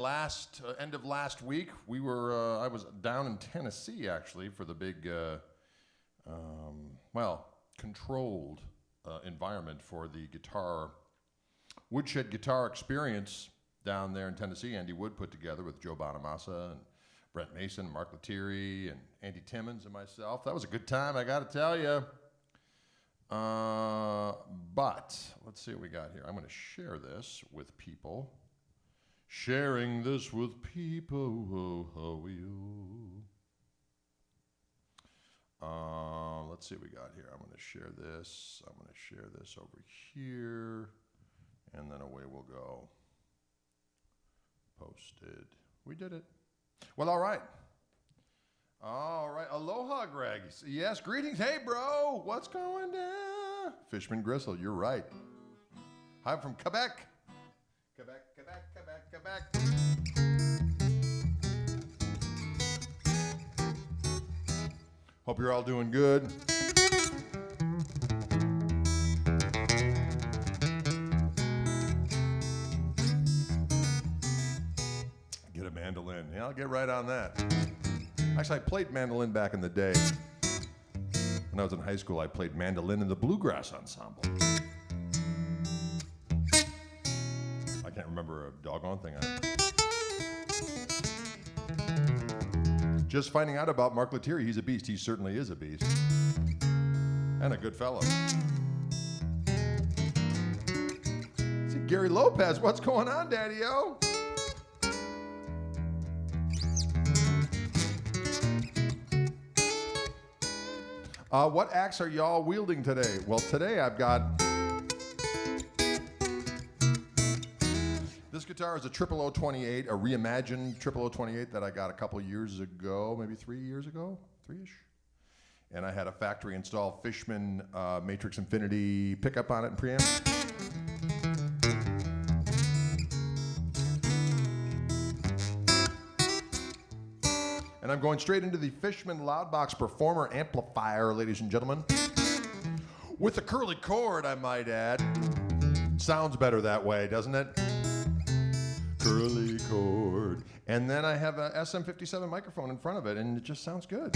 End of last week, we were. I was down in Tennessee actually for the big, controlled environment for the Woodshed guitar experience down there in Tennessee. Andy Wood put together with Joe Bonamassa and Brent Mason, Mark Lettieri, and Andy Timmons and myself. That was a good time, I got to tell you. But let's see what we got here. I'm going to share this with people. Sharing this with people, how are you? Let's see what we got here. I'm going to share this. I'm going to share this over here, and then away we'll go. Posted. We did it. Well, all right. All right. Aloha, Greg. Yes, greetings. Hey, bro. What's going down? Fishman Gristle, you're right. I'm from Quebec. Quebec. Hope you're all doing good. Get a mandolin. Yeah, I'll get right on that. Actually, I played mandolin back in the day. When I was in high school, I played mandolin in the bluegrass ensemble. I can't remember a doggone thing. Just finding out about Mark Lettieri, he's a beast. He certainly is a beast. And a good fellow. See, Gary Lopez, what's going on, Daddy-O? What axe are y'all wielding today? Well, today I've got... This guitar is a 00028, a reimagined 00028 that I got a couple years ago, maybe 3 years ago, 3-ish. And I had a factory installed Fishman Matrix Infinity pickup on it and preamp. And I'm going straight into the Fishman Loudbox Performer amplifier, ladies and gentlemen. With a curly cord, I might add. Sounds better that way, doesn't it? Curly cord. And then I have a SM57 microphone in front of it, and it just sounds good.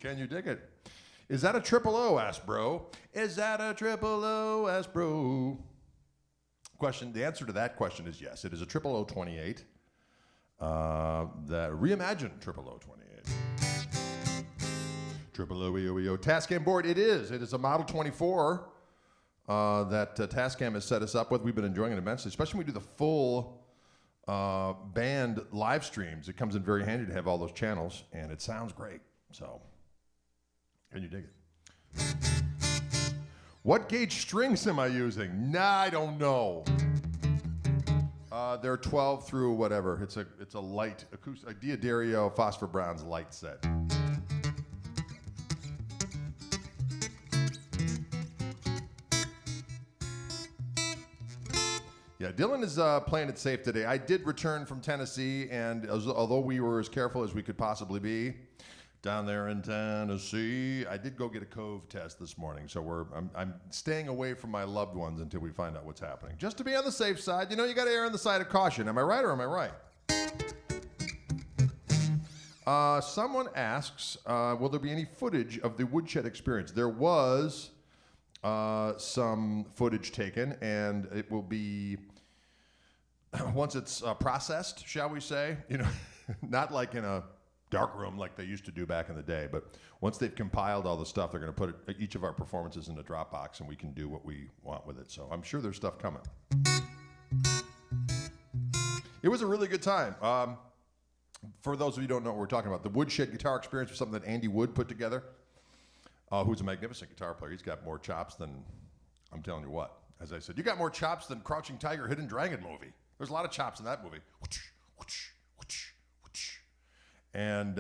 Can you dig it? Is that a 000, ask bro? Is that a 000, ask bro? Question. The answer to that question is yes. It is a 00028. The reimagined 00028. 000 Tascam board. It is. It is a Model 24 that Tascam has set us up with. We've been enjoying it immensely, especially when we do the full band live streams. It comes in very handy to have all those channels, and it sounds great. So, can you dig it? What gauge strings am I using? Nah, I don't know. They're 12 through whatever. It's a light acoustic, a D'Addario Phosphor Bronze light set. Yeah, Dylan is playing it safe today. I did return from Tennessee, and although we were as careful as we could possibly be down there in Tennessee, I did go get a Cove test this morning. So I'm staying away from my loved ones until we find out what's happening, just to be on the safe side. You know, you got to err on the side of caution. Am I right or am I right? Someone asks, will there be any footage of the Woodshed experience? There was some footage taken, and it will be, once it's processed, shall we say, you know, not like in a dark room like they used to do back in the day, but once they've compiled all the stuff, they're going to put each of our performances in a Dropbox, and we can do what we want with it. So I'm sure there's stuff coming. It was a really good time. For those of you who don't know what we're talking about, the Woodshed guitar experience was something that Andy Wood put together, who's a magnificent guitar player. He's got more chops than, I'm telling you what. As I said, you got more chops than Crouching Tiger, Hidden Dragon movie. There's a lot of chops in that movie. And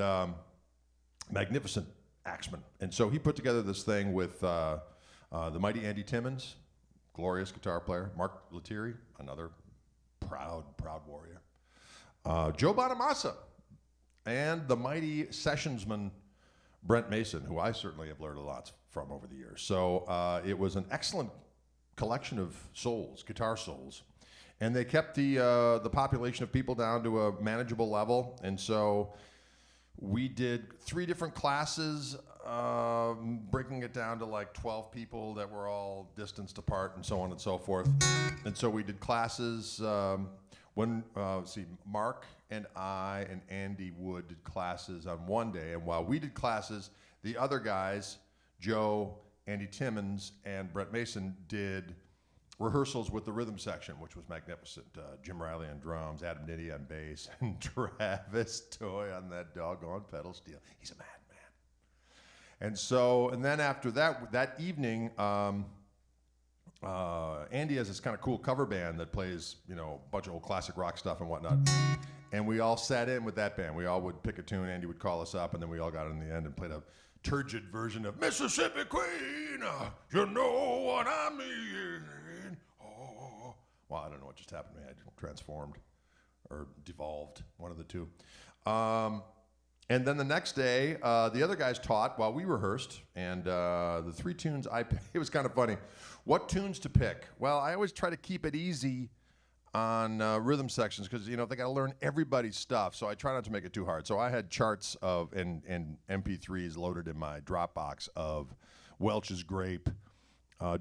magnificent axeman. And so he put together this thing with the mighty Andy Timmons, glorious guitar player, Mark Lettieri, another proud warrior, Joe Bonamassa, and the mighty sessionsman Brent Mason, who I certainly have learned a lot from over the years. So it was an excellent collection of souls, guitar souls, and they kept the population of people down to a manageable level. And so we did 3 different classes, breaking it down to like 12 people that were all distanced apart and so on and so forth. And so we did classes. Mark and I and Andy Wood did classes on one day, and while we did classes, the other guys, Joe, Andy Timmons, and Brent Mason, did rehearsals with the rhythm section, which was magnificent. Jim Riley on drums, Adam Nitty on bass, and Travis Toy on that doggone pedal steel. He's a madman. And then after that evening, Andy has this kind of cool cover band that plays, you know, a bunch of old classic rock stuff and whatnot. And we all sat in with that band. We all would pick a tune. Andy would call us up, and then we all got in the end and played a turgid version of Mississippi Queen. You know what I mean. Oh. Well, I don't know what just happened to me. I transformed or devolved, one of the two. And then the next day, the other guys taught while we rehearsed, and the 3 tunes I picked, it was kind of funny. What tunes to pick? Well, I always try to keep it easy on rhythm sections because, you know, they got to learn everybody's stuff, so I try not to make it too hard. So I had charts of and MP3s loaded in my Dropbox of Welch's Grape,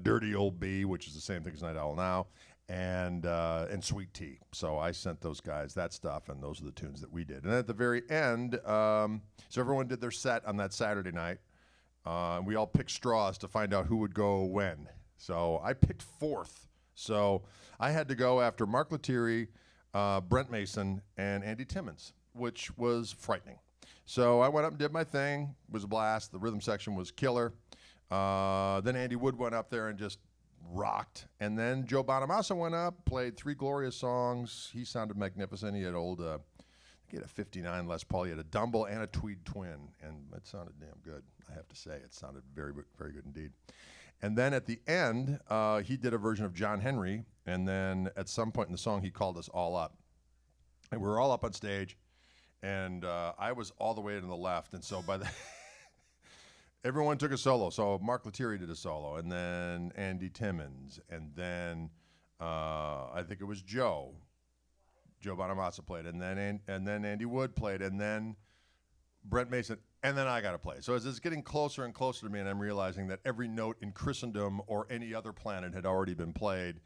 Dirty Old Bee, which is the same thing as Night Owl Now, and Sweet Tea. So I sent those guys that stuff, and those are the tunes that we did. And at the very end, so everyone did their set on that Saturday night. We all picked straws to find out who would go when. So I picked 4th. So I had to go after Mark Lettieri, Brent Mason, and Andy Timmons, which was frightening. So I went up and did my thing. It was a blast. The rhythm section was killer. Then Andy Wood went up there and just rocked. And then Joe Bonamassa went up, played 3 glorious songs. He sounded magnificent. He had he had a 59 Les Paul. He had a Dumble and a Tweed Twin, and it sounded damn good, I have to say. It sounded very, very good indeed. And then at the end, he did a version of John Henry, and then at some point in the song, he called us all up. And we were all up on stage, and I was all the way to the left, and so by the everyone took a solo. So Mark Lettieri did a solo, and then Andy Timmons, and then I think it was Joe Bonamassa played, and then Andy Wood played, and then Brent Mason, and then I got to play. So as it's getting closer and closer to me, and I'm realizing that every note in Christendom or any other planet had already been played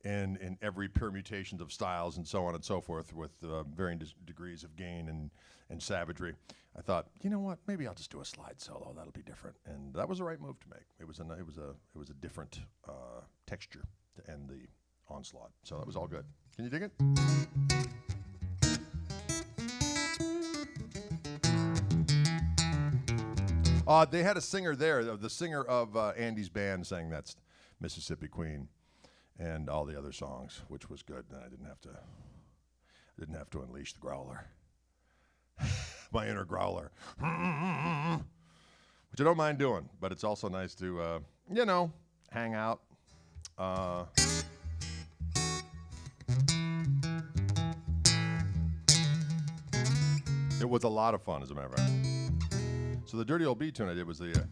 in every permutations of styles and so on and so forth, with varying degrees of gain and savagery, I thought, you know what? Maybe I'll just do a slide solo. That'll be different, and that was the right move to make. It was a different texture to end the onslaught. So that was all good. Can you dig it? They had a singer there. The singer of Andy's band sang that's Mississippi Queen and all the other songs, which was good. And I didn't have to unleash the growler, my inner growler, which I don't mind doing. But it's also nice to, hang out. It was a lot of fun, as a matter of fact. So the Dirty Old B tune I did was the...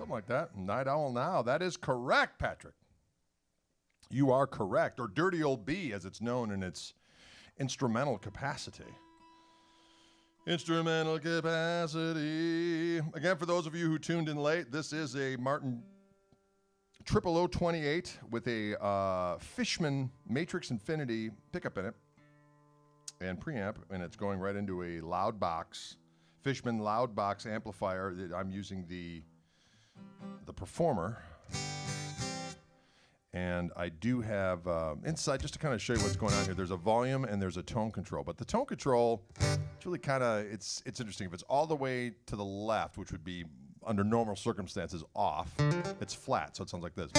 Like that. Night Owl Now. That is correct, Patrick. You are correct. Or Dirty Old B, as it's known in its instrumental capacity. Instrumental capacity. Again, for those of you who tuned in late, this is a Martin 00028 with a Fishman Matrix Infinity pickup in it and preamp, and it's going right into a loud box, Fishman loud box amplifier. I'm using the Performer, and I do have inside, just to kind of show you what's going on here, there's a volume and there's a tone control, but the tone control, it's really kind of, it's interesting. If it's all the way to the left, which would be under normal circumstances off, it's flat, so it sounds like this.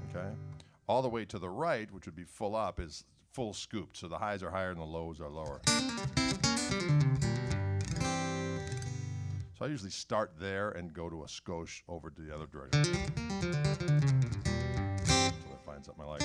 Okay, all the way to the right, which would be full up, is full scooped, so the highs are higher and the lows are lower. So I usually start there and go to a skosh over to the other direction. Until I find something I like.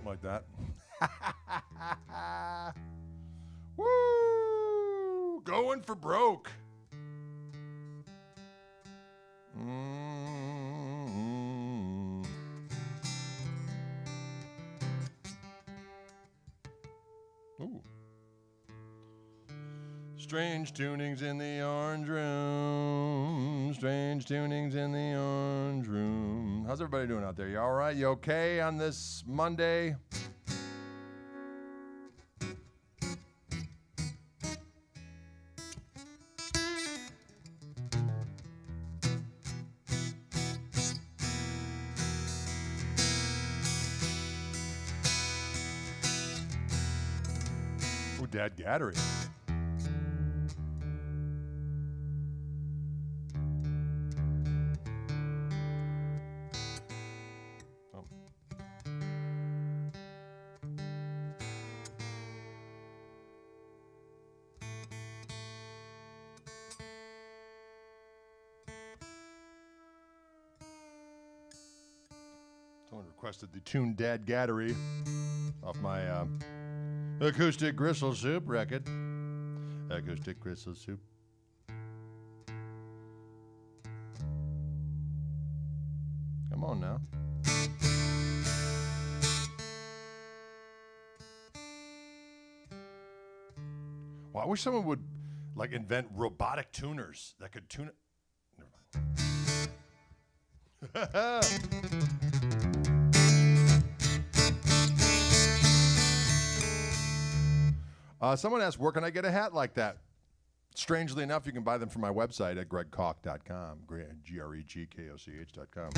Like that. Woo! Going for broke. Ooh. Strange tunings in the orange room. Strange tunings in the orange room. How's everybody doing out there? You all right? You okay on this Monday? Ooh, DADGAD. Someone requested the tune DADGAD off my Acoustic Gristle Soup record. Acoustic Gristle Soup. Come on now. Well, I wish someone would like invent robotic tuners that could tune it. Someone asked, where can I get a hat like that? Strangely enough, you can buy them from my website at gregkoch.com, GREGKOCH.com.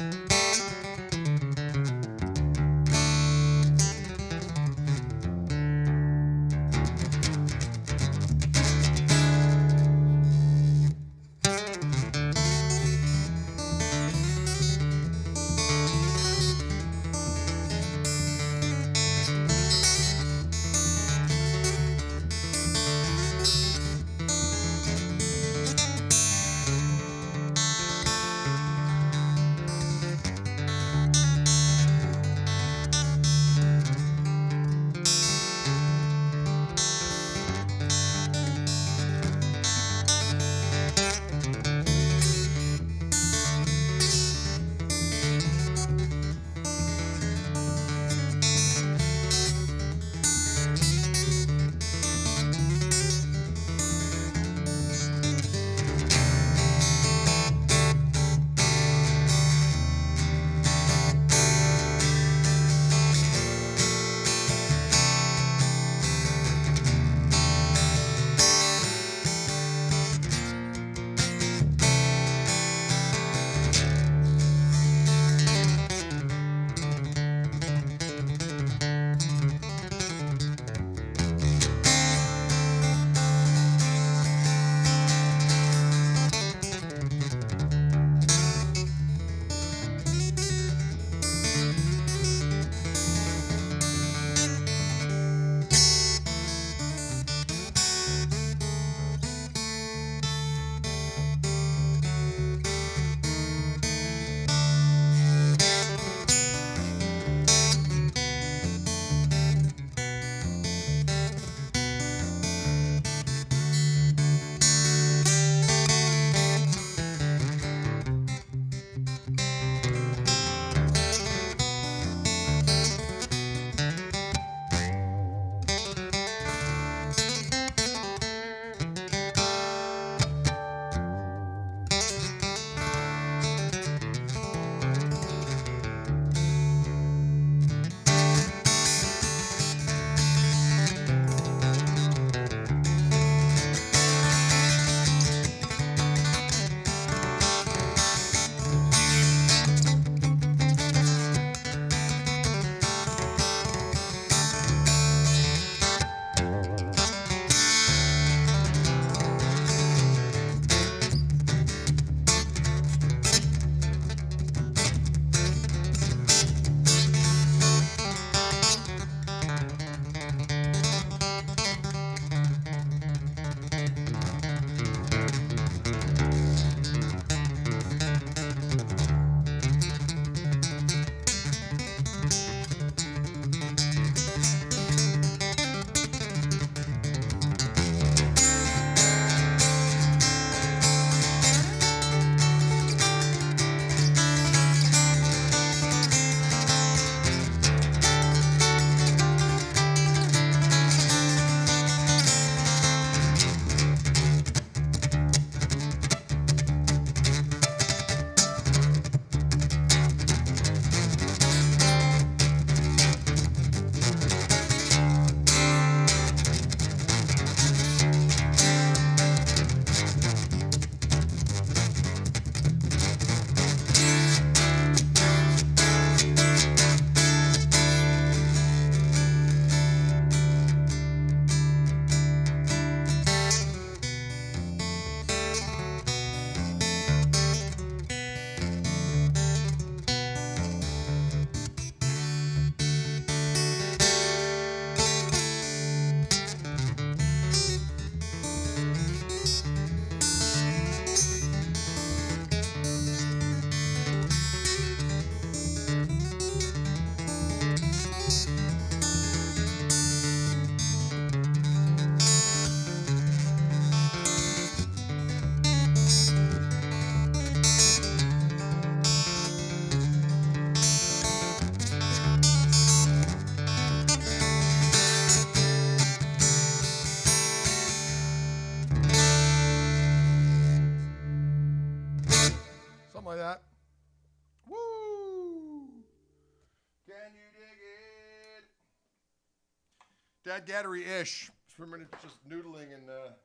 dadgaddery-ish. We're just noodling in our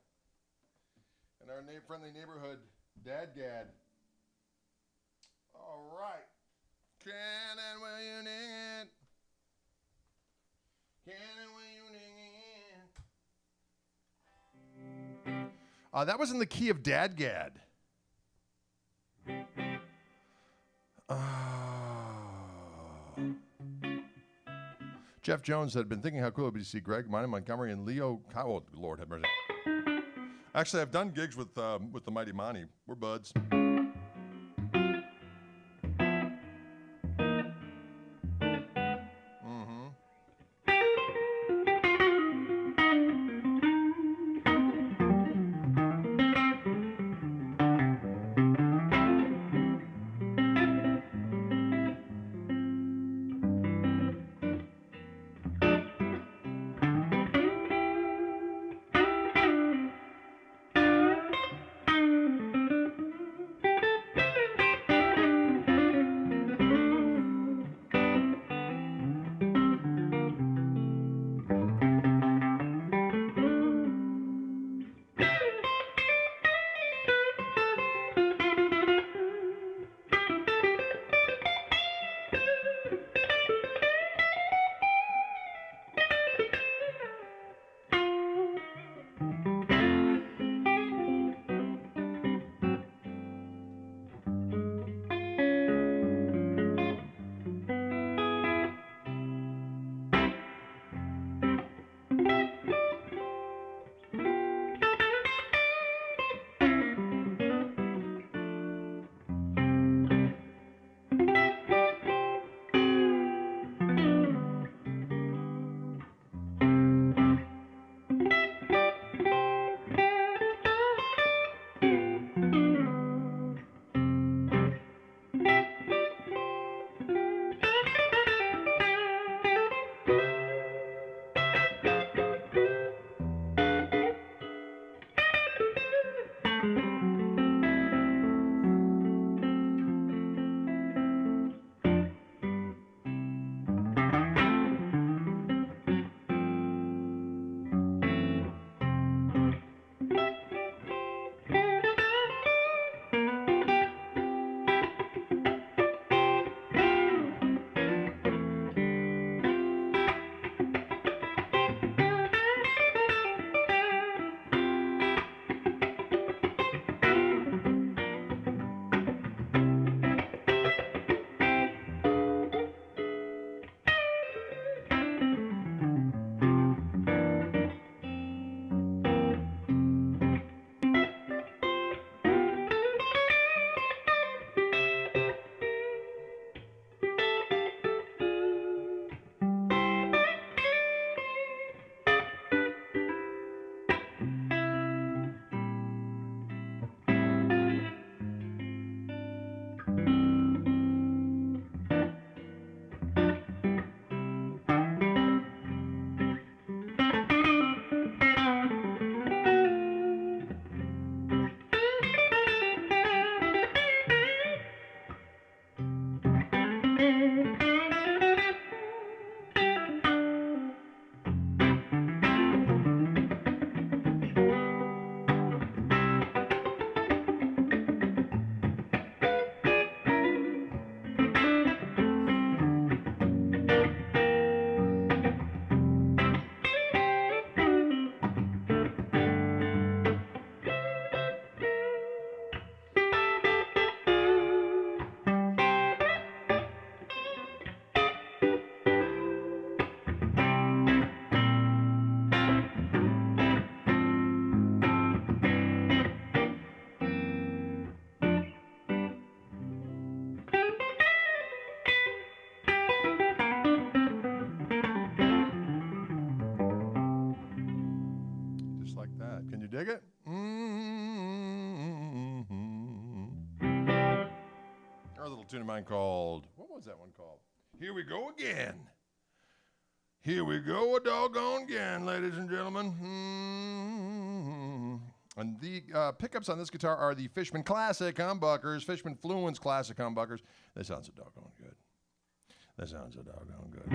friendly neighborhood. DADGAD. All right. Can and will you ning it? Can and will you ning it? That was in the key of DADGAD. Jeff Jones had been thinking how cool it would be to see Greg, mine in Montgomery, and Leo. Oh, Lord have mercy. Actually, I've done gigs with the Mighty Monty. We're buds. dig it? Our little tune of mine called, what was that one called? Here We Go Again. Here we go a doggone again, ladies and gentlemen. And the pickups on this guitar are the Fishman Classic humbuckers, Fishman Fluence Classic humbuckers. That sounds so doggone good. That sounds so doggone good.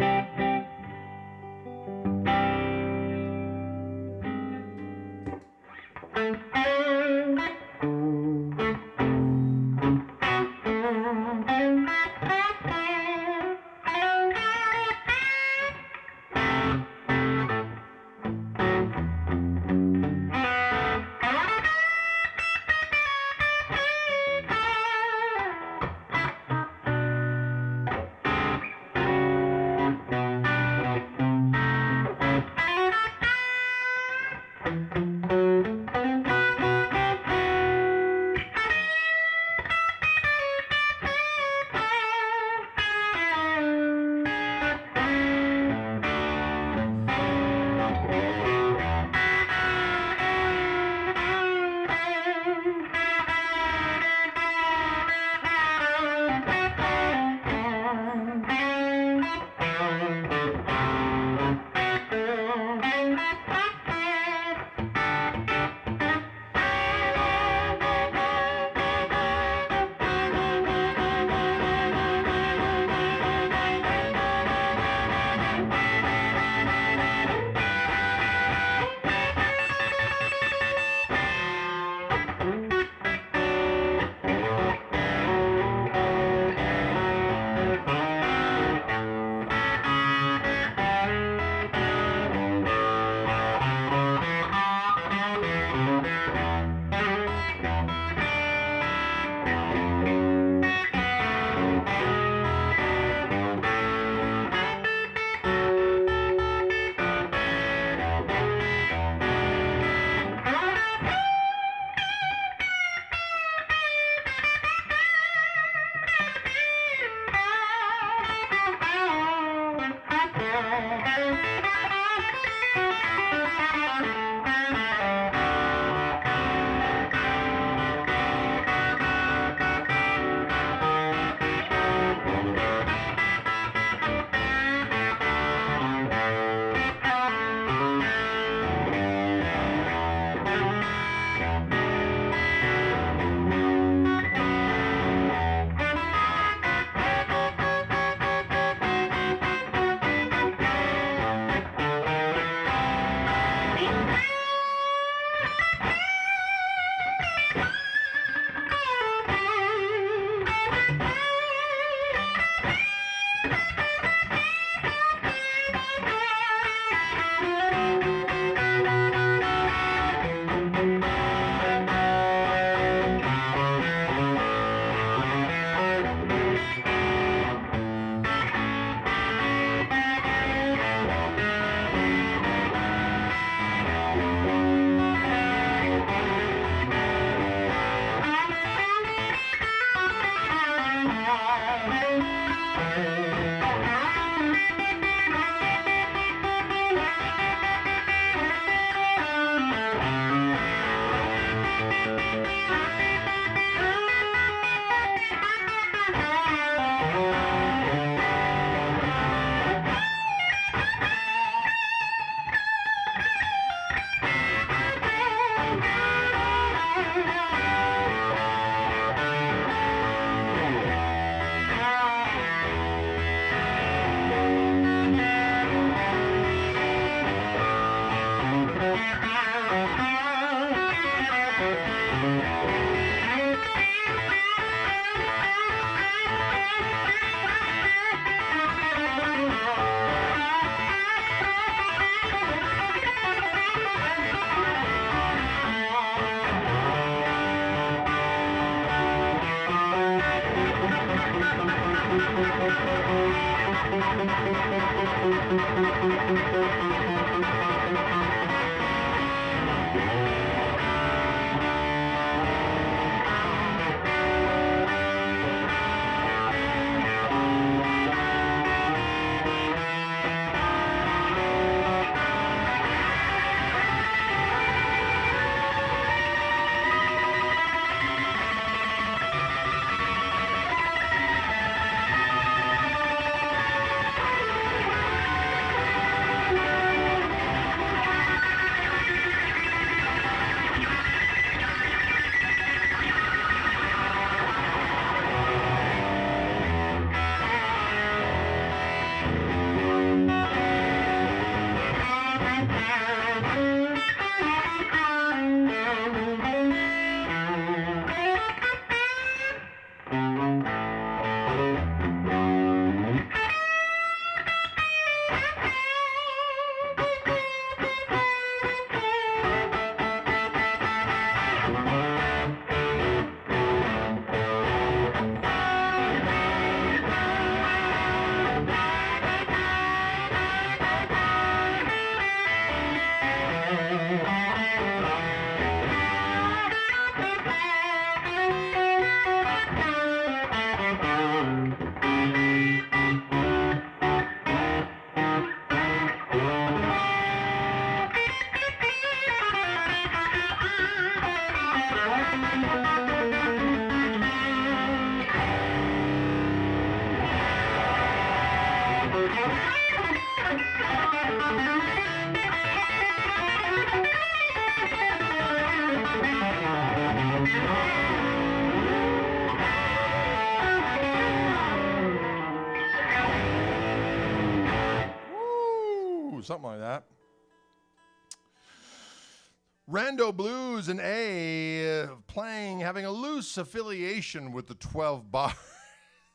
Rando Blues and A playing, having a loose affiliation with the 12 bar,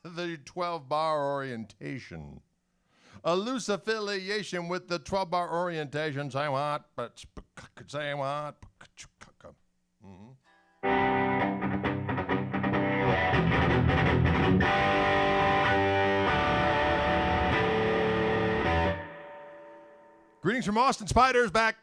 the 12 bar orientation. A loose affiliation with the 12 bar orientation. Say what? But say what? Greetings from Austin. Spider's back.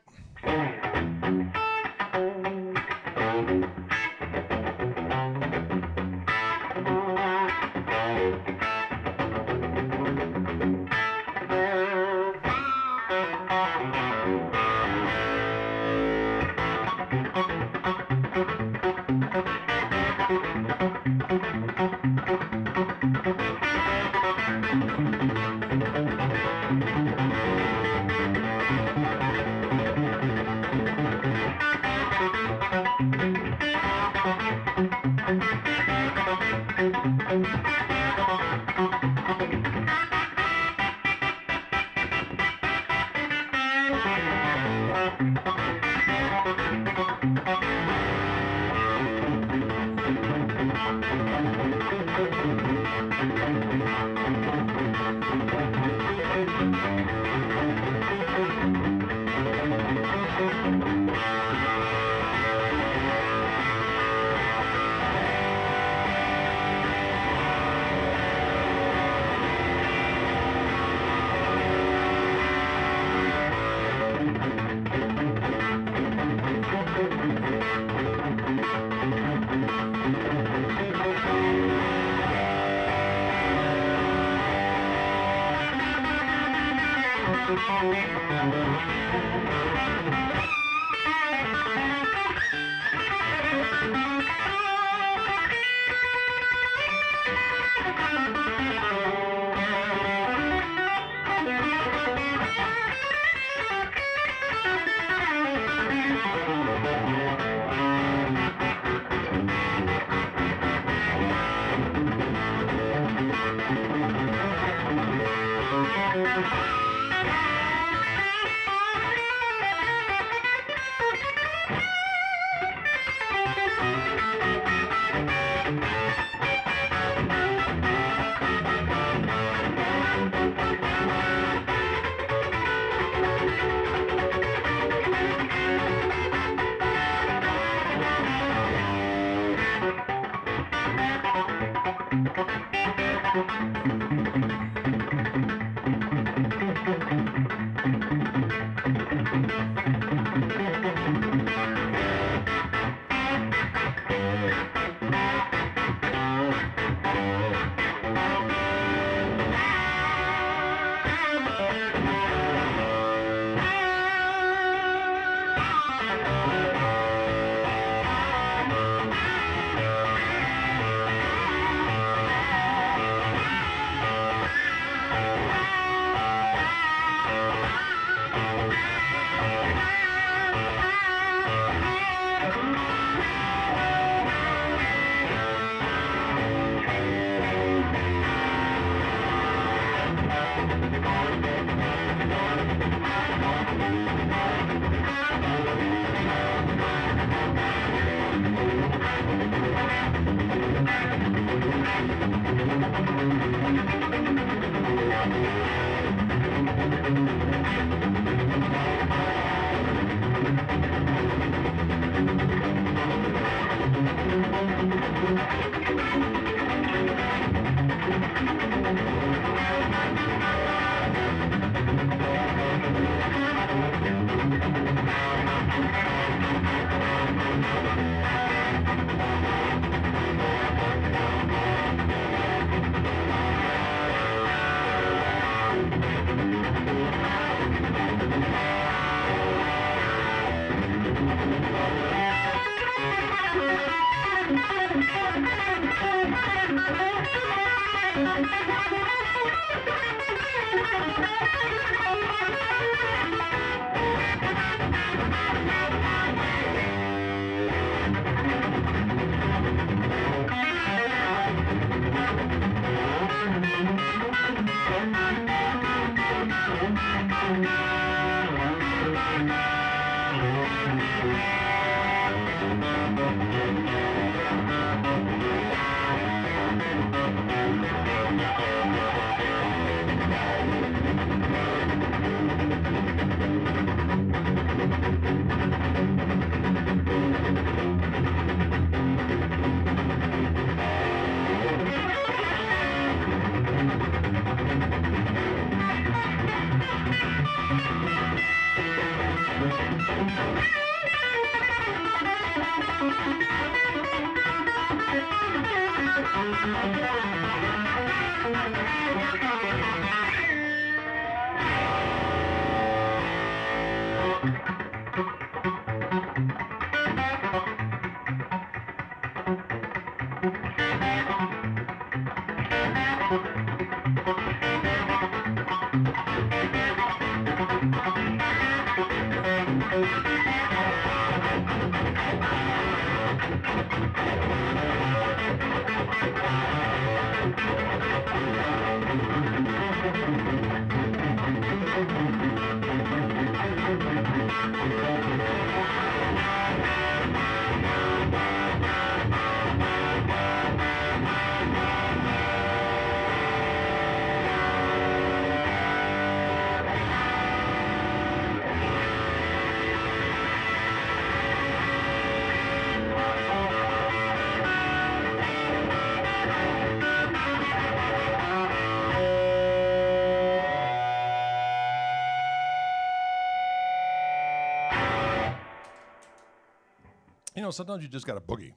You know, sometimes you just got to boogie.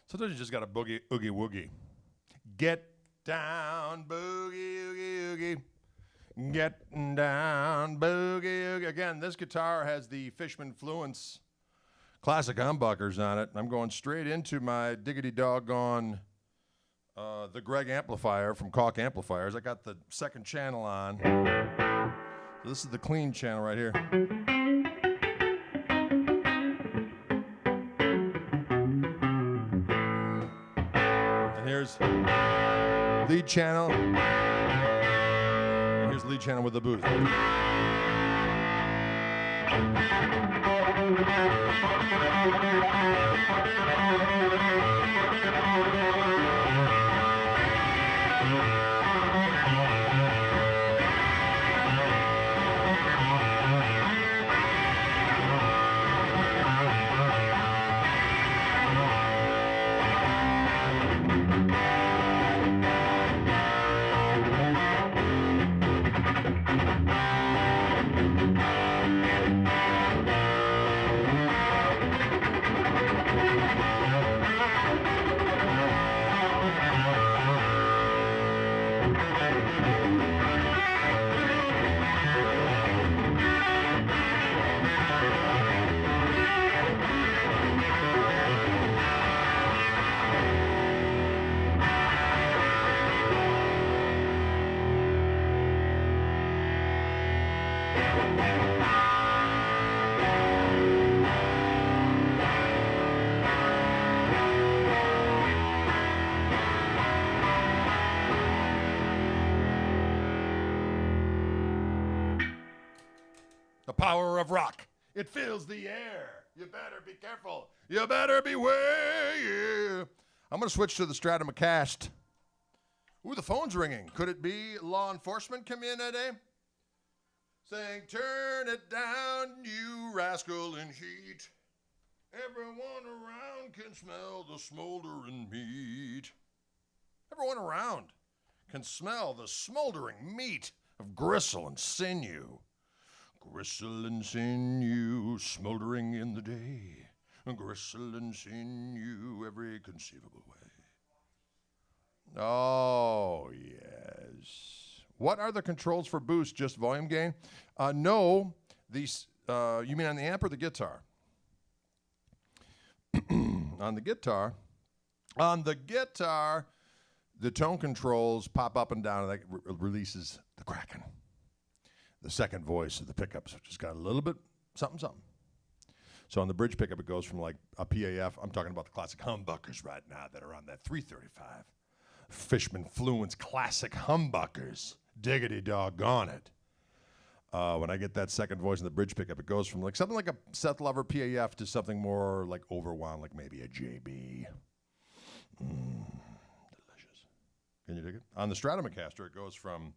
Sometimes you just got to boogie, oogie, woogie. Get down, boogie, oogie, oogie. Get down, boogie, oogie. Again, this guitar has the Fishman Fluence classic humbuckers on it. I'm going straight into my diggity doggone the Greg amplifier from Koch Amplifiers. I got the second channel on. So this is the clean channel right here. Here's lead channel. Here's lead channel with the booth. The power of rock. It fills the air. You better be careful. You better beware. Yeah. I'm going to switch to the Stratocaster. Ooh, the phone's ringing. Could it be law enforcement come in today? Saying, turn it down, you rascal in heat. Everyone around can smell the smoldering meat. Everyone around can smell the smoldering meat of gristle and sinew. Gristle and sinew, smoldering in the day. Gristle and sinew, every conceivable way. Oh, yes. What are the controls for boost? Just volume gain? No. These. You mean on the amp or the guitar? On the guitar. On the guitar, the tone controls pop up and down, and that releases the Kraken. The second voice of the pickups, which has got a little bit something, something. So on the bridge pickup, it goes from like a PAF. I'm talking about the classic humbuckers right now that are on that 335. Fishman Fluence classic humbuckers. Diggity doggone it. when I get that second voice in the bridge pickup, it goes from like something like a Seth Lover PAF to something more like overwound, like maybe a JB. Delicious. Can you dig it? On the Stratocaster, it goes from,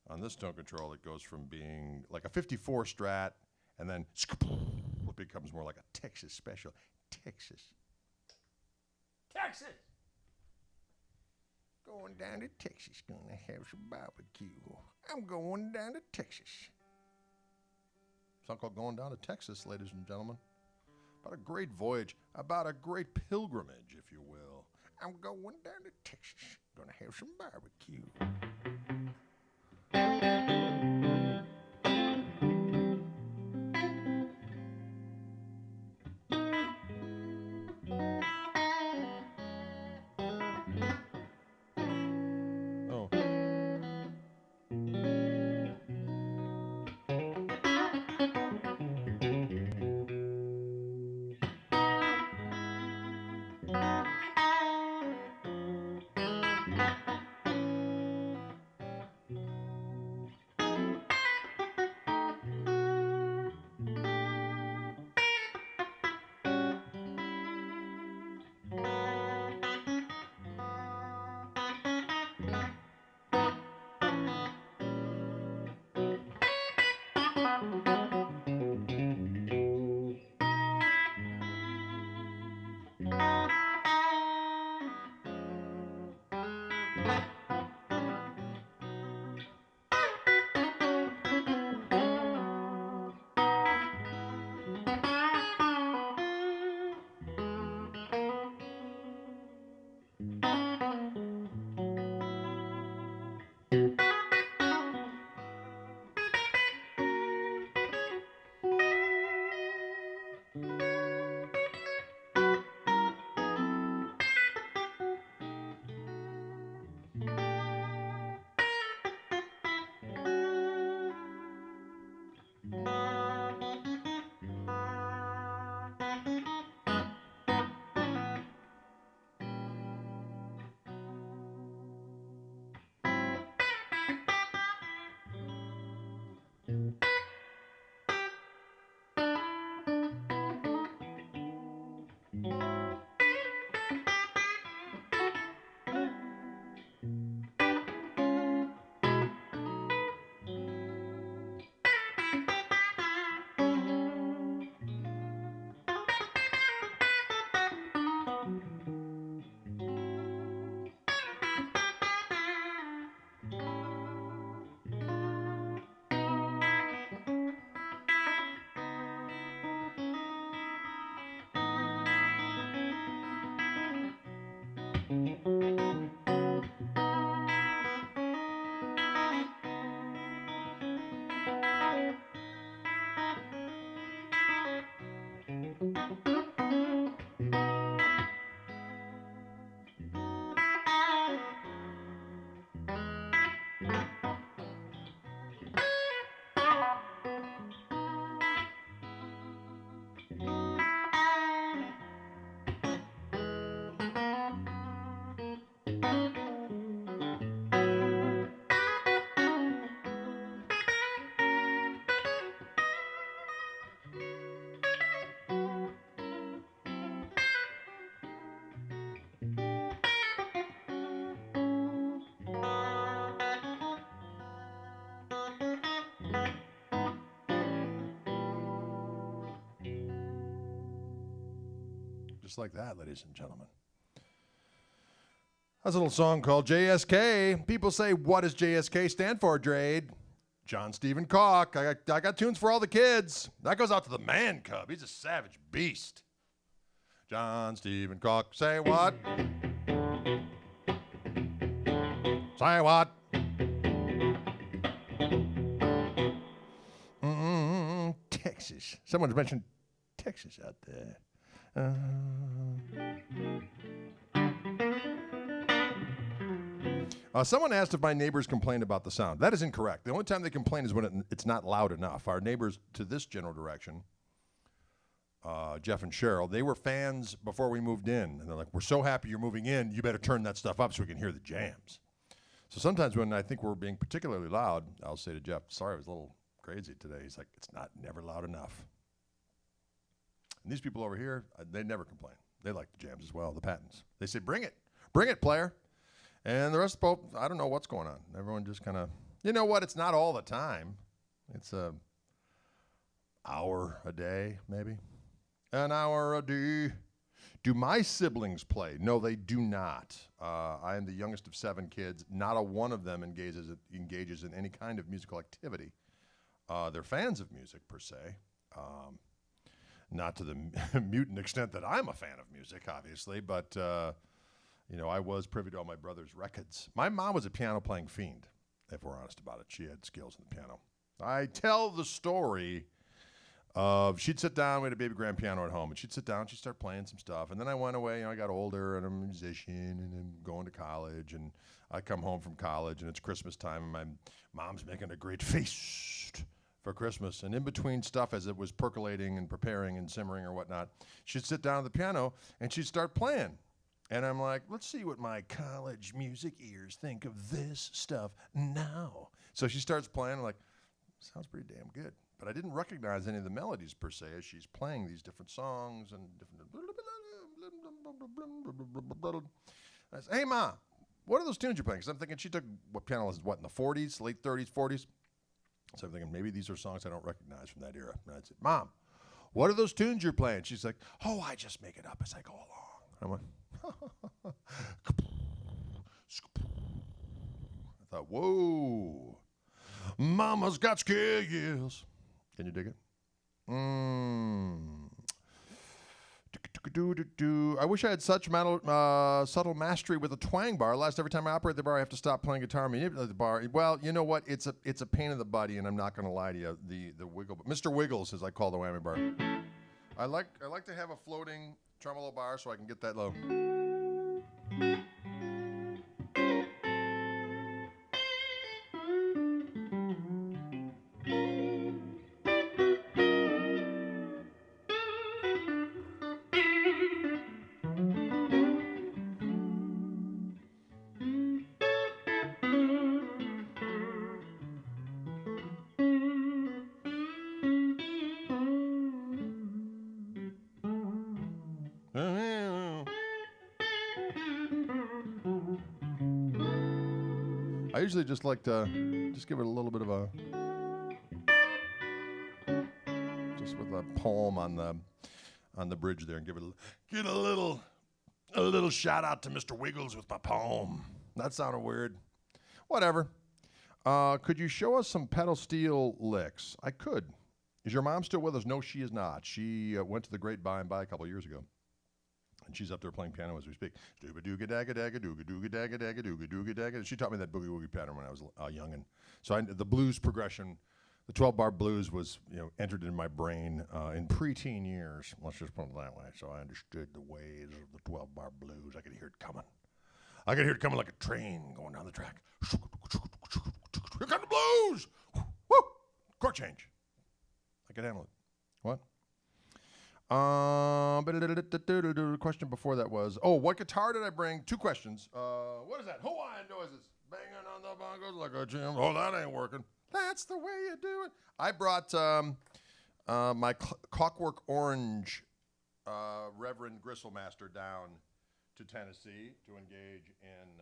on this tone control, it goes from being like a 54 Strat, and then it becomes more like a Texas special. Texas. Going down to Texas, gonna have some barbecue. I'm going down to Texas. Song called Going Down to Texas, ladies and gentlemen. About a great voyage, about a great pilgrimage, if you will. I'm going down to Texas, gonna have some barbecue. Just like that, ladies and gentlemen. That's a little song called JSK. People say, what does JSK stand for, Drade? John Stephen Koch. I got tunes for all the kids. That goes out to the man cub. He's a savage beast. John Stephen Koch. Say what? Say what? Texas. Someone's mentioned Texas out there. Someone asked if my neighbors complained about the sound. That is incorrect. The only time they complain is when it's not loud enough. Our neighbors to this general direction, Jeff and Cheryl, they were fans before we moved in. And they're like, we're so happy you're moving in, you better turn that stuff up so we can hear the jams. So sometimes when I think we're being particularly loud, I'll say to Jeff, sorry, I was a little crazy today. He's like, it's never loud enough. And these people over here, they never complain. They like the jams as well, the Patents. They say, bring it, player. And the rest of the Pope, I don't know what's going on. Everyone just kind of, you know what? It's not all the time. It's a hour a day, maybe. An hour a day. Do my siblings play? No, they do not. I am the youngest of 7 kids. Not a one of them engages in any kind of musical activity. They're fans of music, per se. Not to the mutant extent that I'm a fan of music, obviously, but, I was privy to all my brother's records. My mom was a piano-playing fiend, if we're honest about it. She had skills in the piano. I tell the story of she'd sit down, we had a baby grand piano at home, and she'd sit down, she'd start playing some stuff, and then I went away, I got older, and I'm a musician, and I'm going to college, and I come home from college, and it's Christmas time, and my mom's making a great feast for Christmas, and in between stuff, as it was percolating and preparing and simmering or whatnot, she'd sit down at the piano, and she'd start playing, and I'm like, let's see what my college music ears think of this stuff now. So she starts playing, I'm like, sounds pretty damn good. But I didn't recognize any of the melodies, per se, as she's playing these different songs and different... I said, hey, Ma, what are those tunes you're playing? Because I'm thinking she took piano lessons, in the 40s, late 30s, 40s? So I'm thinking maybe these are songs I don't recognize from that era. And I said, Mom, what are those tunes you're playing? She's like, oh, I just make it up as I go along. I went... I thought, whoa, Mama's got skills. Can you dig it? I wish I had such subtle mastery with a twang bar. Last every time I operate the bar, I have to stop playing guitar, manipulate the bar. Well, you know what? It's a pain in the body, and I'm not going to lie to you. The wiggle, Mr. Wiggles, as I call the whammy bar. I like to have a floating tremolo bar so I can get that low. I usually just like to give it a little bit of a, just with a palm on the bridge there, and get a little shout out to Mr. Wiggles with my palm. That sounded weird. Whatever. Could you show us some pedal steel licks? I could. Is your mom still with us? No, she is not. She went to the great by and by a couple of years ago. And she's up there playing piano as we speak. She taught me that boogie woogie pattern when I was young, and so the blues progression, the 12-bar blues was entered in my brain in preteen years. Let's just put it that way. So I understood the ways of the 12-bar blues. I could hear it coming. I could hear it coming like a train going down the track. Here come the blues! Woo! Chord change. I could handle it. What? The question before that was, what guitar did I bring? 2 questions. What is that? Hawaiian noises. Banging on the bongos like a gym. Oh, that ain't working. That's the way you do it. I brought my Clockwork Orange Reverend Gristlemaster down to Tennessee to engage in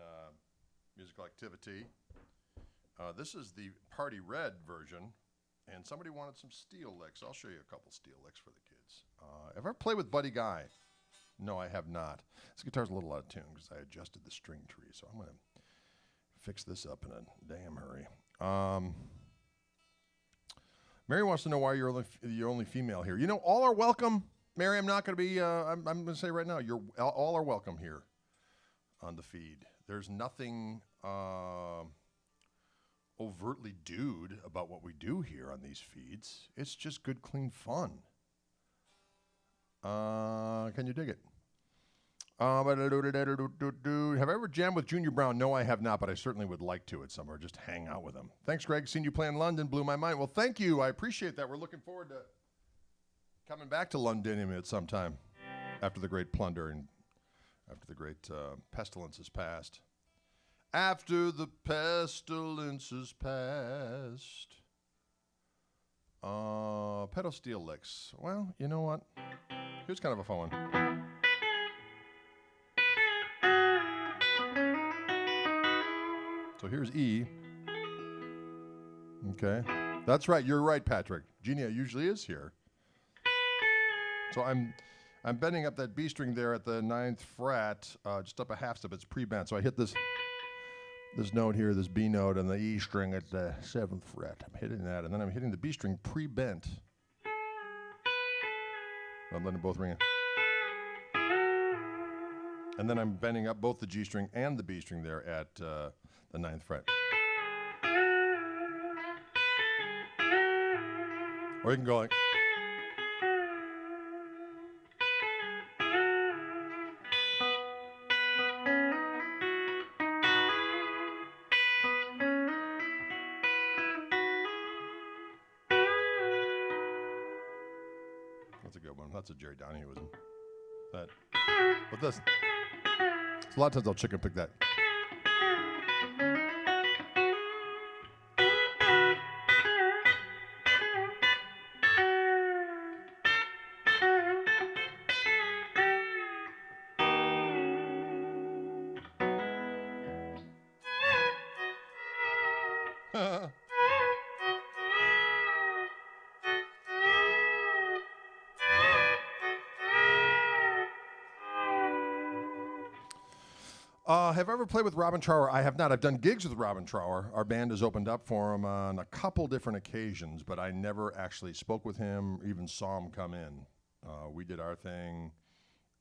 musical activity. This is the Party Red version. And somebody wanted some steel licks. I'll show you a couple steel licks for the kids. Have I ever played with Buddy Guy? No, I have not. This guitar's a little out of tune because I adjusted the string tree. So I'm going to fix this up in a damn hurry. Mary wants to know why you're the only female here. All are welcome. Mary, I'm not going to be, I'm going to say right now, all are welcome here on the feed. There's nothing overtly dude about what we do here on these feeds. It's just good, clean fun. Can you dig it? Have I ever jammed with Junior Brown? No, I have not, but I certainly would like to at somewhere. Just hang out with him. Thanks, Greg. Seen you play in London. Blew my mind. Well, thank you. I appreciate that. We're looking forward to coming back to London at some time after the great plunder and after the great pestilence has passed. After the pestilence is past. Pedal steel licks. Well, you know what? Here's kind of a fun one. So here's E. Okay. That's right. You're right, Patrick. Genia usually is here. So I'm bending up that B string there at the 9th fret, just up a half step. It's pre-bent. So I hit this note here, this B note, and the E string at the 7th fret. I'm hitting that, and then I'm hitting the B string pre-bent. I'm letting them both ring. And then I'm bending up both the G string and the B string there at the 9th fret. Or you can go like. That's a good one. That's a Jerry Donahue-ism. That. But this. A lot of times I'll chicken pick that. Have I ever played with Robin Trower? I have not. I've done gigs with Robin Trower. Our band has opened up for him on a couple different occasions, but I never actually spoke with him, even saw him come in. We did our thing,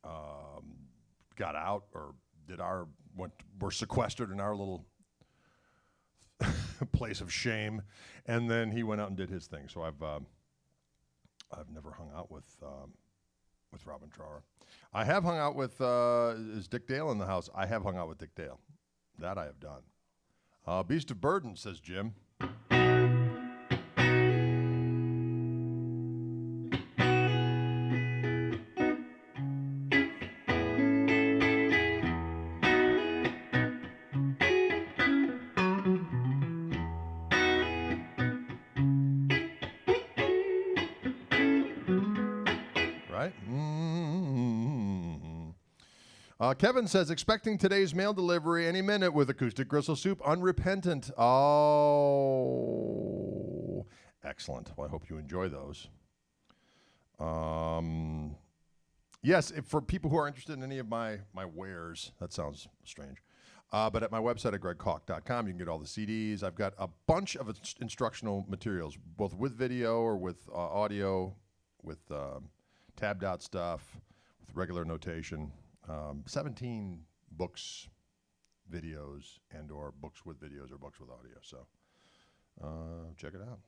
got out, or were sequestered in our little place of shame, and then he went out and did his thing. So I've never hung out with Robin Trower. I have hung out with, is Dick Dale in the house? I have hung out with Dick Dale. That I have done. Beast of Burden, says Jim. Right? Kevin says, expecting today's mail delivery any minute with acoustic gristle soup, unrepentant. Oh, excellent. Well, I hope you enjoy those. Yes, for people who are interested in any of my wares, that sounds strange. But at my website at gregkoch.com, you can get all the CDs. I've got a bunch of instructional materials, both with video or with audio, with tabbed out stuff, with regular notation. 17 books, videos, and or books with videos or books with audio. So check it out.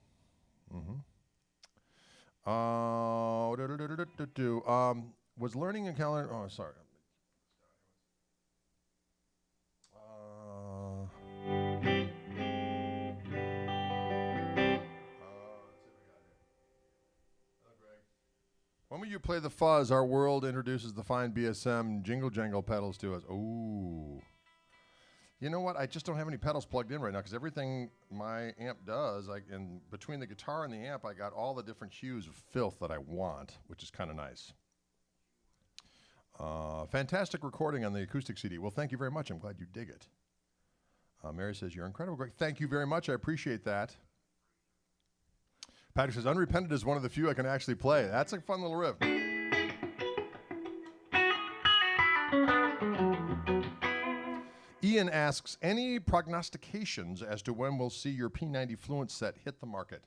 Was learning and calendar. Oh, sorry. When will you play the fuzz? Our world introduces the fine BSM jingle jangle pedals to us. Ooh. You know what? I just don't have any pedals plugged in right now because everything my amp does, in between the guitar and the amp, I got all the different hues of filth that I want, which is kind of nice. Fantastic recording on the acoustic CD. Well, thank you very much. I'm glad you dig it. Mary says, you're incredible, Greg. Thank you very much. I appreciate that. Patrick says, Unrepentant is one of the few I can actually play. That's a fun little riff. Ian asks, any prognostications as to when we'll see your P90 Fluence set hit the market?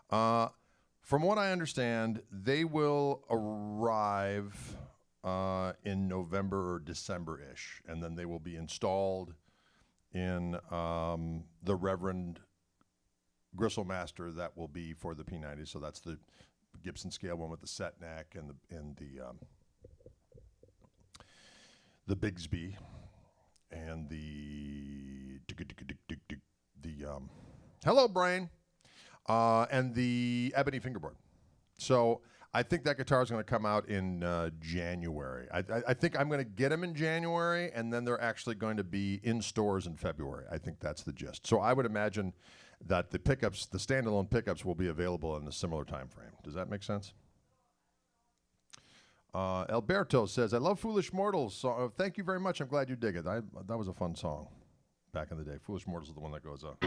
From what I understand, they will arrive in November or December-ish, and then they will be installed in the Reverend Gristle Master that will be for the P90. So that's the Gibson scale one with the set neck and the Bigsby and the Hello Brain and the Ebony Fingerboard. So I think that guitar is going to come out in January. I think I'm going to get them in January, and then they're actually going to be in stores in February. I think that's the gist. So I would imagine that the pickups, the standalone pickups, will be available in a similar time frame. Does that make sense? Alberto says, I love Foolish Mortals. So, thank you very much. I'm glad you dig it. That was a fun song back in the day. Foolish Mortals is the one that goes up.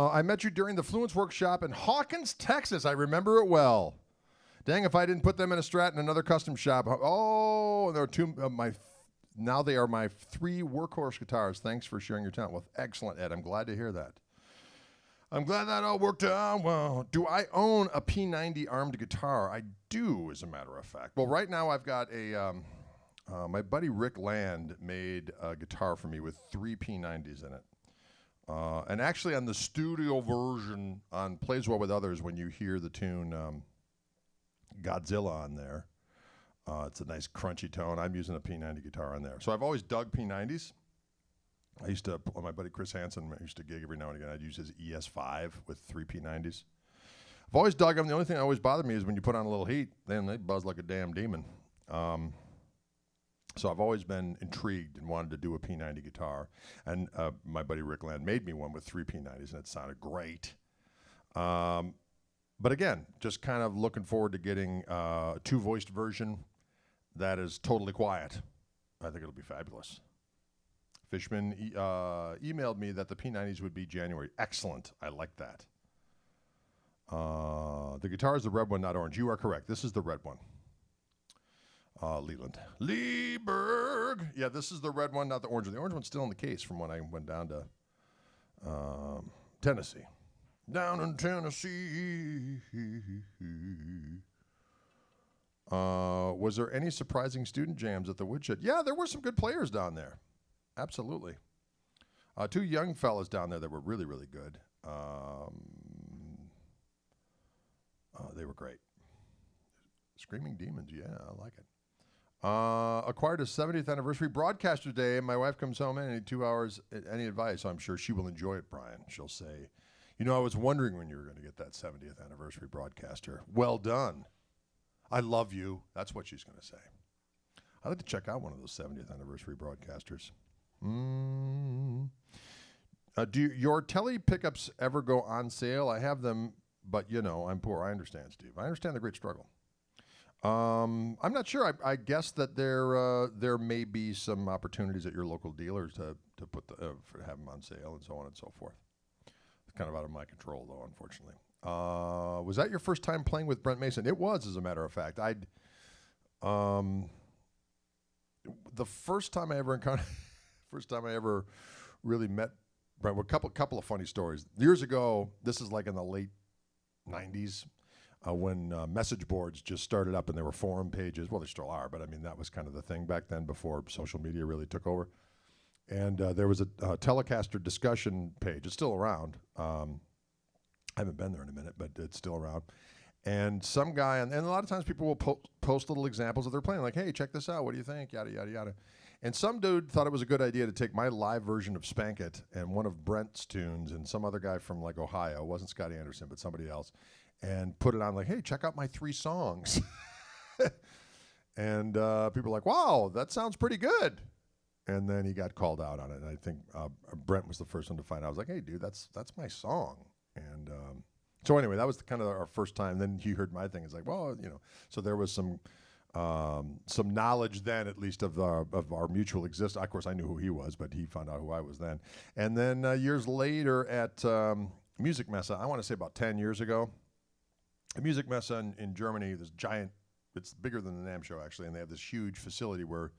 I met you during the Fluence workshop in Hawkins, Texas. I remember it well. Dang, if I didn't put them in a Strat in another custom shop. Oh, there are two. Now they are my 3 workhorse guitars. Thanks for sharing your talent. Well, excellent, Ed. I'm glad to hear that. I'm glad that all worked out well. Do I own a P90 armed guitar? I do, as a matter of fact. Well, right now I've got a. My buddy Rick Land made a guitar for me with 3 P90s in it. And actually on the studio version on Plays Well With Others, when you hear the tune Godzilla on there, it's a nice crunchy tone. I'm using a P90 guitar on there. So I've always dug P90s. I used to, my buddy Chris Hansen used to gig every now and again. I'd use his ES5 with 3 P90s. I've always dug them. The only thing that always bothered me is when you put on a little heat, then they buzz like a damn demon. So I've always been intrigued and wanted to do a P90 guitar. And my buddy Rick Land made me one with 3 P90s, and it sounded great. But again, just kind of looking forward to getting a 2-voiced version that is totally quiet. I think it'll be fabulous. Fishman emailed me that the P90s would be January. Excellent. I like that. The guitar is the red one, not orange. You are correct. This is the red one. Leland. Leeberg. Yeah, this is the red one, not the orange one. The orange one's still in the case from when I went down to Tennessee. Down in Tennessee. Was there any surprising student jams at the Woodshed? Yeah, there were some good players down there. Absolutely. 2 young fellas down there that were really, really good. They were great. Screaming Demons, yeah, I like it. Acquired a 70th anniversary broadcaster today, and my wife comes home and I need 2 hours. Any advice? I'm sure she will enjoy it, Brian. She'll say, you know, I was wondering when you were going to get that 70th anniversary broadcaster. Well done. I love you. That's what she's going to say. I'd like to check out one of those 70th anniversary broadcasters. Do your tele pickups ever go on sale? I have them, but, you know, I'm poor. I understand, Steve. I understand the great struggle. I'm not sure. I guess that there may be some opportunities at your local dealers to put for have them on sale and so on and so forth. It's kind of out of my control, though, unfortunately. Was that your first time playing with Brent Mason? It was, as a matter of fact. The first time I ever really met Brent. A couple of funny stories. Years ago, this is like in the late '90s. when message boards just started up and there were forum pages. Well, there still are, but I mean, that was kind of the thing back then before social media really took over. And there was a Telecaster discussion page. It's still around. I haven't been there in a minute, but it's still around. And some guy, and a lot of times people will post little examples of their playing, like, hey, check this out. What do you think? Yada, yada, yada. And some dude thought it was a good idea to take my live version of Spank It and one of Brent's tunes and some other guy from like Ohio, it wasn't Scotty Anderson, but somebody else, and put it on like, hey, check out my 3 songs. And people are like, wow, that sounds pretty good. And then he got called out on it. And I think Brent was the first one to find out. I was like, hey, dude, that's my song. And so anyway, that was kind of our first time. Then he heard my thing. It's like, well, you know, so there was some knowledge then, at least, of our mutual existence. Of course, I knew who he was, but he found out who I was then. And then years later at Music Messe, I want to say about 10 years ago, a Music Messe in Germany, this giant, it's bigger than the NAMM show, actually, and they have this huge facility where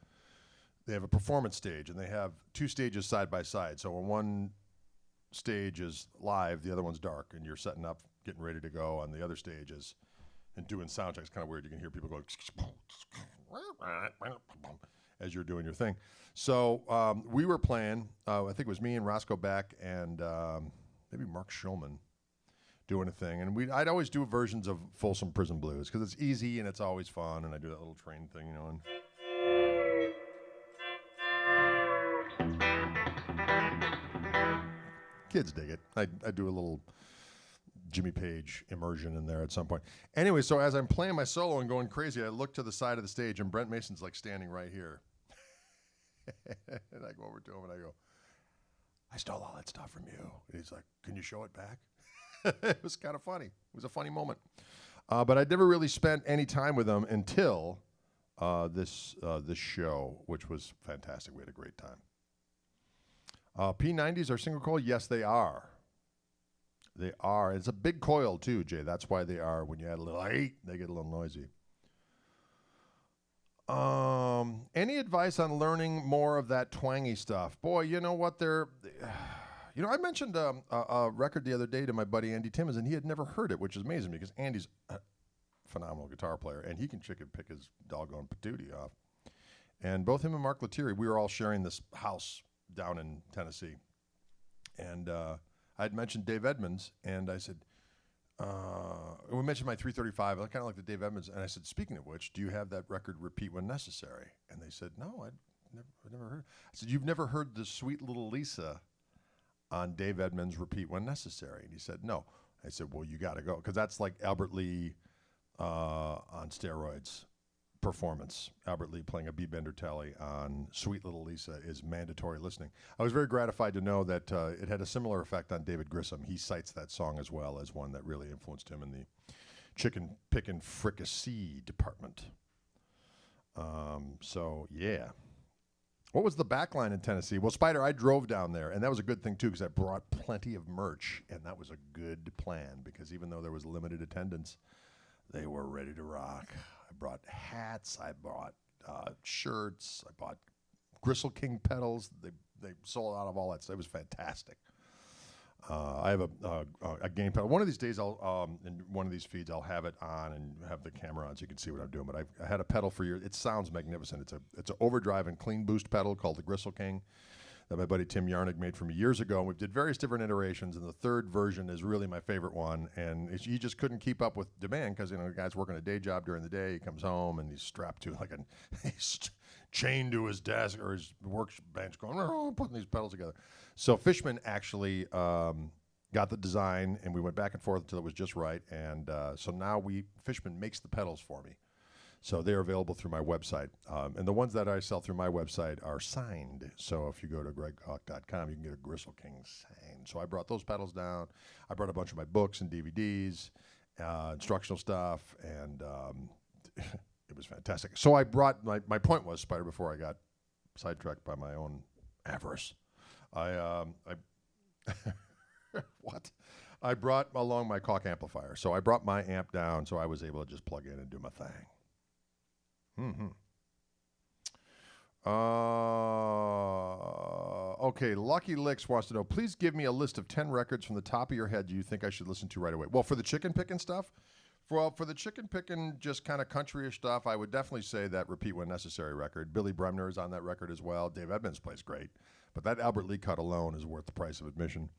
they have a performance stage, and they have 2 stages side by side. So when one stage is live, the other one's dark, and you're setting up, getting ready to go on the other stages and doing sound checks. Kind of weird. You can hear people going as you're doing your thing. So we were playing, I think it was me and Roscoe Beck and maybe Mark Schulman doing a thing. And I'd always do versions of Folsom Prison Blues because it's easy and it's always fun. And I do that little train thing, you know. And kids dig it. I do a little Jimmy Page immersion in there at some point. Anyway, so as I'm playing my solo and going crazy, I look to the side of the stage, and Brent Mason's like standing right here. And I go over to him and I go, I stole all that stuff from you. And he's like, can you show it back? It was kind of funny. It was a funny moment. But I never really spent any time with him until this show, which was fantastic. We had a great time. P90s are single coil? Yes, they are. They are. It's a big coil too, Jay. That's why they are. When you add a little height, they get a little noisy. Any advice on learning more of that twangy stuff? Boy, you know what? I mentioned a record the other day to my buddy Andy Timmons, and he had never heard it, which is amazing because Andy's a phenomenal guitar player, and he can pick his doggone patootie off. And both him and Mark Lettieri, we were all sharing this house down in Tennessee. And I had mentioned Dave Edmunds, and I said, we mentioned my 335. I kind of like the Dave Edmunds, and I said, speaking of which, do you have that record Repeat When Necessary? And they said, no, I'd never heard. I said, you've never heard the Sweet Little Lisa on Dave Edmunds' Repeat When Necessary? And he said, no. I said, well, you got to go, because that's like Albert Lee on steroids performance. Albert Lee playing a B-Bender Tele on Sweet Little Lisa is mandatory listening. I was very gratified to know that it had a similar effect on David Grissom. He cites that song as well as one that really influenced him in the chicken pickin' fricassee department. So, yeah. What was the backline in Tennessee? Well, Spider, I drove down there, and that was a good thing, too, because I brought plenty of merch, and that was a good plan, because even though there was limited attendance, they were ready to rock. I brought hats, I bought shirts, I bought Gristle King pedals. They sold out of all that stuff. It was fantastic. I have a gain pedal. One of these days, in one of these feeds, I'll have it on and have the camera on so you can see what I'm doing. But I had a pedal for years. It sounds magnificent. It's an overdrive and clean boost pedal called the Gristle King that my buddy Tim Yarnig made for me years ago. And we did various different iterations, and the third version is really my favorite one. And he just couldn't keep up with demand because, the guy's working a day job during the day. He comes home and he's strapped to he's chained to his desk or his workbench going, putting these pedals together. So Fishman actually got the design, and we went back and forth until it was just right. And so now Fishman makes the pedals for me. So they're available through my website. And the ones that I sell through my website are signed. So if you go to gregkoch.com, you can get a Gristle King signed. So I brought those pedals down. I brought a bunch of my books and DVDs, instructional stuff, and it was fantastic. So I brought, my point was, Spider, before I got sidetracked by my own avarice, what? I brought along my Koch amplifier. So I brought my amp down so I was able to just plug in and do my thing. Okay, Lucky Licks wants to know, please give me a list of 10 records from the top of your head you think I should listen to right away. Well, for the chicken picking stuff, For the chicken picking, just kind of countryish stuff, I would definitely say that Repeat When Necessary record. Billy Bremner is on that record as well. Dave Edmunds plays great. But that Albert Lee cut alone is worth the price of admission.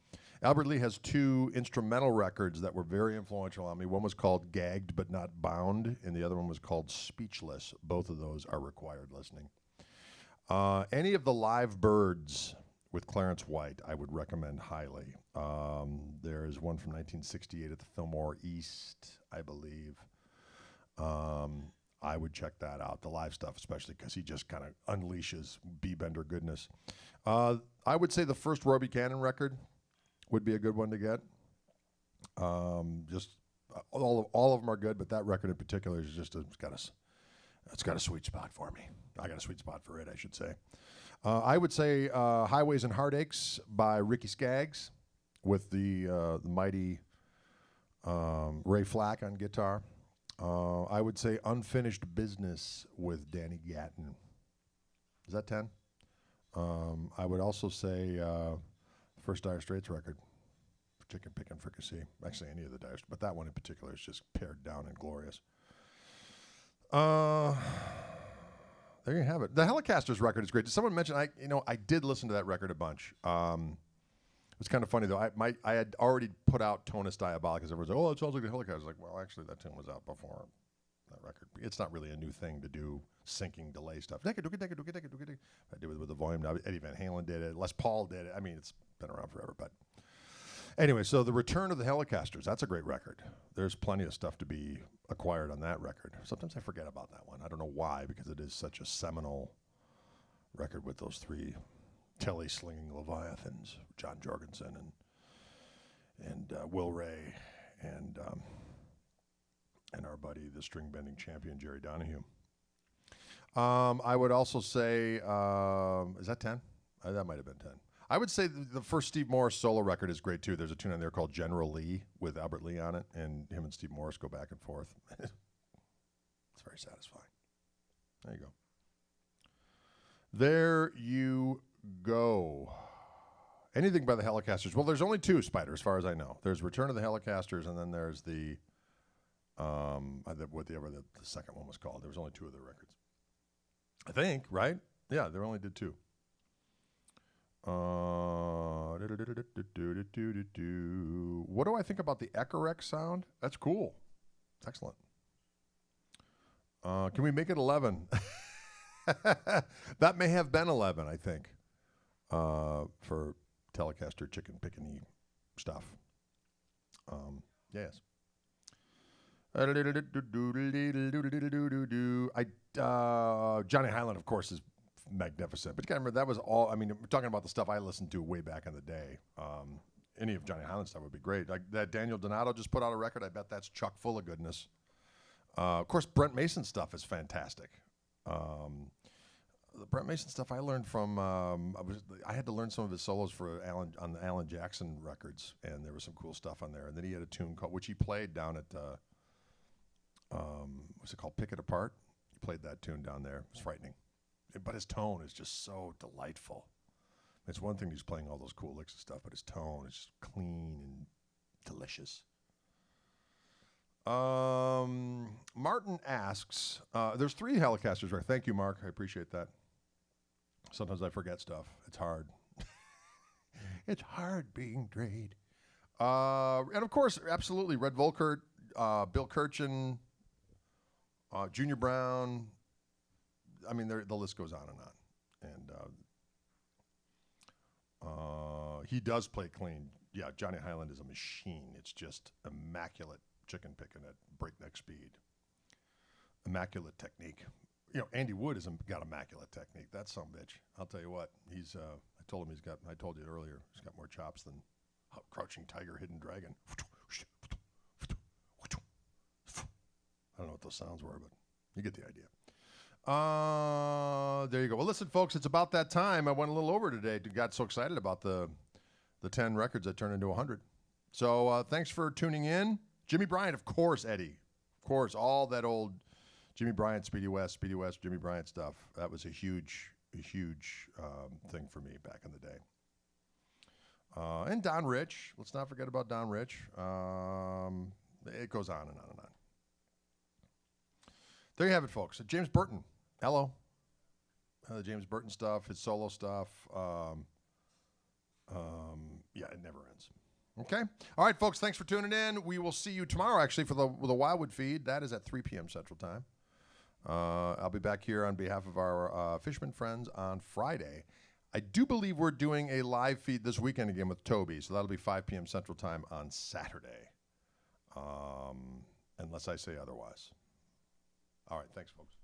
Albert Lee has 2 instrumental records that were very influential on me. One was called Gagged But Not Bound, and the other one was called Speechless. Both of those are required listening. Any of the Live Birds with Clarence White, I would recommend highly. There is one from 1968 at the Fillmore East, I believe. I would check that out, the live stuff especially, because he just kind of unleashes B-Bender goodness. I would say the first Roy Buchanan record would be a good one to get. Just all of them are good, but that record in particular is just it's got a sweet spot for me. I got a sweet spot for it, I should say. I would say Highways and Heartaches by Ricky Skaggs with the mighty Ray Flack on guitar. I would say Unfinished Business with Danny Gatton. Is that 10? I would also say first Dire Straits record, Chicken Pickin' Fricassee. Actually, any of the Dire Straits, but that one in particular is just pared down and glorious. There you have it. The Helicasters record is great. Did someone mention? I did listen to that record a bunch. It's kind of funny though. I had already put out Tonus Diabolicus. Everyone's like, "Oh, it sounds like the Helicasters." Like, well, actually, that tune was out before that record. It's not really a new thing to do syncing delay stuff. I do it with the volume now. Eddie Van Halen did it. Les Paul did it. I mean, it's been around forever. But anyway, so the Return of the Helicasters. That's a great record. There's plenty of stuff to be acquired on that record. Sometimes I forget about that one. I don't know why, because it is such a seminal record with those 3 telly-slinging Leviathans, John Jorgensen and Will Ray and our buddy, the string-bending champion, Jerry Donahue. I would also say, is that 10? That might have been 10. I would say the first Steve Morris solo record is great, too. There's a tune on there called General Lee with Albert Lee on it, and him and Steve Morris go back and forth. It's very satisfying. There you go. There you go. Anything by the Helicasters. Well, there's only 2, Spider, as far as I know. There's Return of the Helicasters, and then there's the whatever the second one was called. There was only 2 of their records, I think, right? Yeah, they only did 2. What do I think about the Echorex sound? That's cool. It's excellent. Can we make it 11? That may have been 11, I think, for Telecaster chicken pickin' stuff. Yes. Johnny Highland, of course, is magnificent. But you gotta remember, that was all, I mean, we're talking about the stuff I listened to way back in the day. Any of Johnny Highland stuff would be great. Like that Daniel Donato just put out a record. I bet that's chock full of goodness. Of course, Brent Mason stuff is fantastic. The Brent Mason stuff I learned from, I had to learn some of his solos on the Alan Jackson records, and there was some cool stuff on there. And then he had a tune which he played down at, what's it called, Pick It Apart? He played that tune down there. It was frightening. But his tone is just so delightful. It's one thing he's playing all those cool licks and stuff, but his tone is just clean and delicious. Martin asks, there's 3 Helicasters, right? Thank you, Mark. I appreciate that. Sometimes I forget stuff. It's hard. It's hard being Drade. And of course, absolutely, Red Volkert, Bill Kirchen, Junior Brown. I mean, the list goes on and on. And he does play clean. Yeah, Johnny Highland is a machine. It's just immaculate chicken picking at breakneck speed. Immaculate technique. You know, Andy Wood has got immaculate technique. That's some bitch. I'll tell you what. He's. I told you earlier, he's got more chops than Crouching Tiger, Hidden Dragon. I don't know what those sounds were, but you get the idea. There you go. Well, listen, folks, it's about that time. I went a little over today. Got so excited about the 10 records that turned into 100. So thanks for tuning in. Jimmy Bryant, of course, Eddie. Of course, all that old Jimmy Bryant, Speedy West, Jimmy Bryant stuff. That was a huge thing for me back in the day. And Don Rich. Let's not forget about Don Rich. It goes on and on and on. There you have it, folks. James Burton. Hello. The James Burton stuff, his solo stuff. Yeah, it never ends. Okay. All right, folks, thanks for tuning in. We will see you tomorrow, actually, for the Wildwood feed. That is at 3 p.m. Central Time. I'll be back here on behalf of our Fishman friends on Friday. I do believe we're doing a live feed this weekend again with Toby, so that'll be 5 p.m. Central Time on Saturday, unless I say otherwise. All right, thanks, folks.